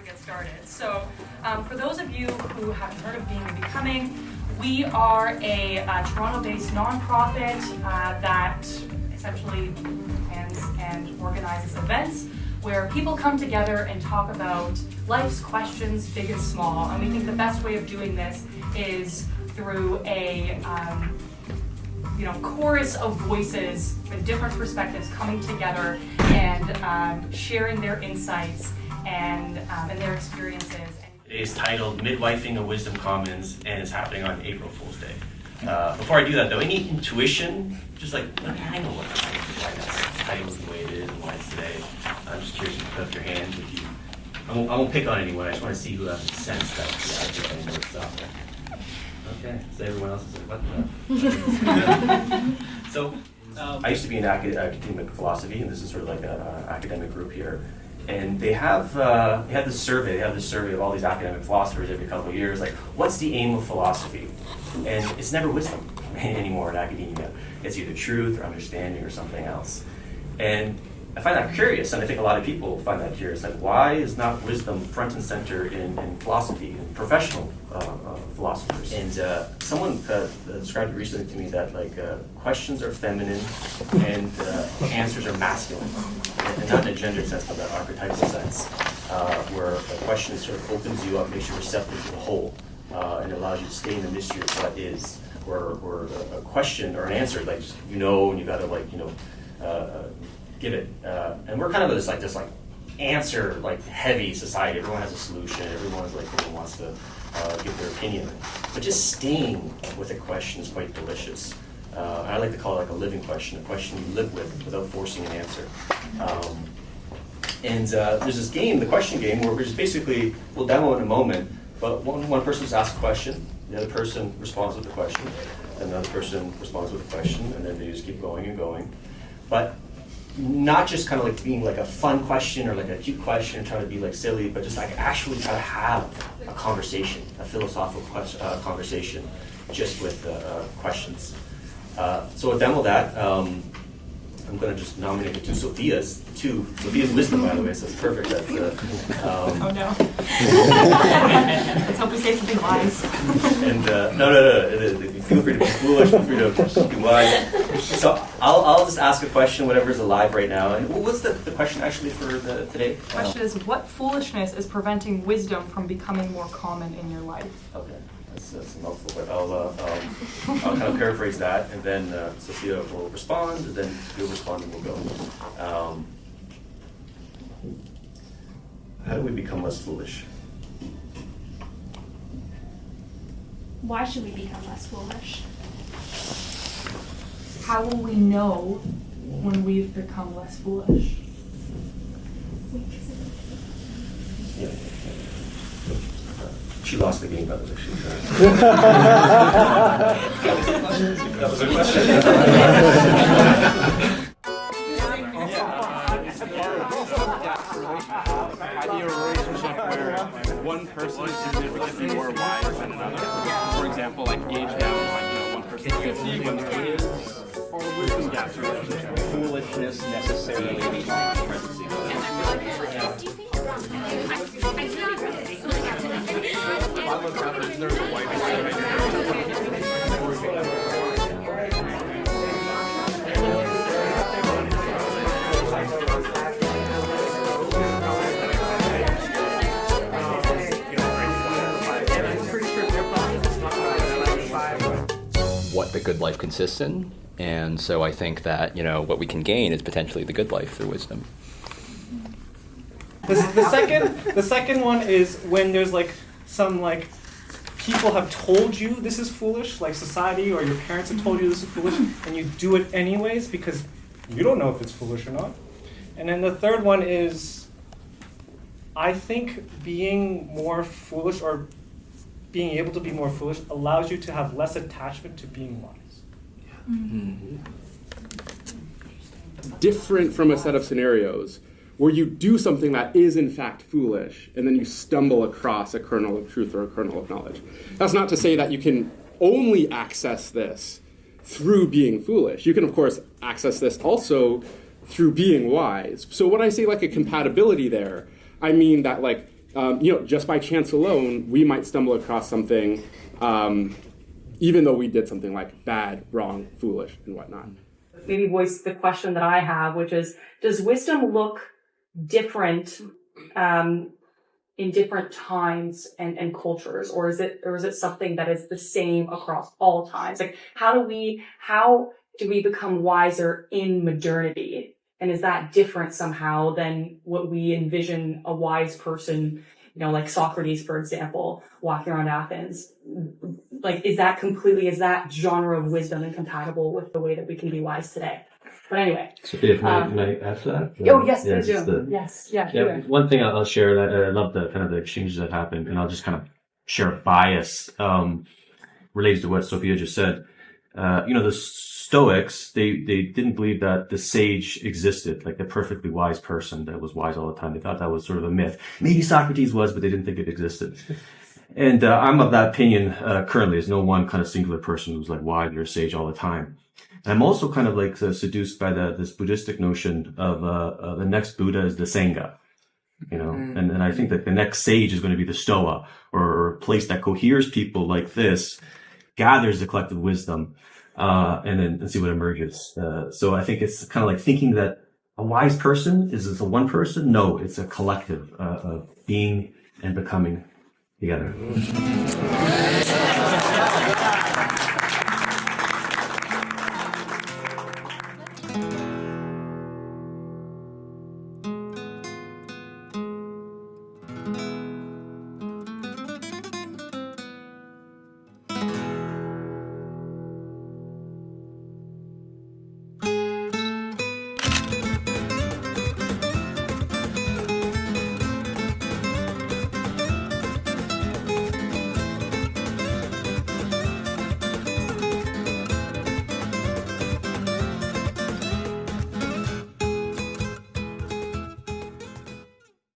get started. So for those of you who haven't heard of Being and Becoming, we are a Toronto-based nonprofit that essentially plans and organizes events where people come together and talk about life's questions, big and small. And we think the best way of doing this is through a chorus of voices with different perspectives coming together and sharing their insights and their experiences. It is titled Midwifing, a Wisdom Commons, and it's happening on April Fool's Day. Before I do that though, any intuition? Just like, I know why that's titled the way it is and why it's today. I'm just curious if you put up your hands if you. I won't pick on anyone, I just want to see who has a sense that I think I know what's up there. Okay, so everyone else is like, what the? So, I used to be in academic philosophy, and this is sort of like an academic group here. And they have this survey of all these academic philosophers every couple of years, like, what's the aim of philosophy? And it's never wisdom anymore in academia. It's either truth or understanding or something else. And I find that curious, and I think a lot of people find that curious. Like, why is not wisdom front and center in philosophy and professional philosophers? And someone described it recently to me that questions are feminine and answers are masculine, and not in a gendered sense, but an archetypal sense, where a question sort of opens you up, makes you receptive to the whole, and allows you to stay in the mystery of what is, or a question or an answer, and you gotta give it. And we're kind of this answer heavy society. Everyone has a solution. Everyone wants to give their opinion. But just staying with a question is quite delicious. I like to call it a living question, a question you live with without forcing an answer. And there's this game, the question game, where we're just basically, we'll demo it in a moment, but one person just asks a question, the other person responds with the question, and another person responds with a question, and then they just keep going and going. But not just kind of being a fun question or a cute question and trying to be silly, but just actually try to have a conversation, a philosophical conversation, just with questions. So we'll demo that. I'm going to just nominate the two Sophia's wisdom, by the way, so it's perfect. That's, oh no. Let's hope we say something wise. And no. Feel free to be foolish, feel free to be wise. So I'll just ask a question, whatever is alive right now. And what's the question actually for today? The question is, what foolishness is preventing wisdom from becoming more common in your life? Okay. That's a mouthful, but I'll kind of paraphrase that, and then Sophia will respond, and then you'll respond, and we'll go. How do we become less foolish? Why should we become less foolish? How will we know when we've become less foolish? Yeah. She lost the game, by the way. That was a question. Ideal relationship where one person is significantly more wise than another. For example, age gap, one person is 50, one 20, or wisdom gaps relationship. Foolishness necessarily means presence. What the good life consists in, and so I think that what we can gain is potentially the good life through wisdom. The second one is when there's some people have told you this is foolish, like society or your parents have told you this is foolish, and you do it anyways because you don't know if it's foolish or not. And then the third one is, I think being more foolish or being able to be more foolish allows you to have less attachment to being wise. Mm-hmm. Different from a set of scenarios where you do something that is in fact foolish and then you stumble across a kernel of truth or a kernel of knowledge. That's not to say that you can only access this through being foolish. You can, of course, access this also through being wise. So when I say a compatibility there, I mean that just by chance alone, we might stumble across something, even though we did something like bad, wrong, foolish, and whatnot. Maybe voice the question that I have, which is, does wisdom look different in different times and cultures, or is it something that is the same across all times? Like, how do we become wiser in modernity? And is that different somehow than what we envision a wise person, like Socrates, for example, walking around Athens? Like, is that genre of wisdom incompatible with the way that we can be wise today? But anyway. Sophia, can I add to that? Oh, yes, please do. Yes, yeah. Yeah, one thing I'll share that I love the kind of the exchanges that happen, and I'll just kind of share a bias related to what Sophia just said. The Stoics, they didn't believe that the sage existed, like the perfectly wise person that was wise all the time. They thought that was sort of a myth. Maybe Socrates was, but they didn't think it existed. And I'm of that opinion currently. There's no one kind of singular person who's like wise or sage all the time. And I'm also kind of like seduced by this Buddhistic notion of the next Buddha is the Sangha. And I think that the next sage is going to be the Stoa, or a place that coheres people like this, gathers the collective wisdom, and then see what emerges. So I think it's kind of like thinking that a wise person is a one person. No, it's a collective of being and becoming together.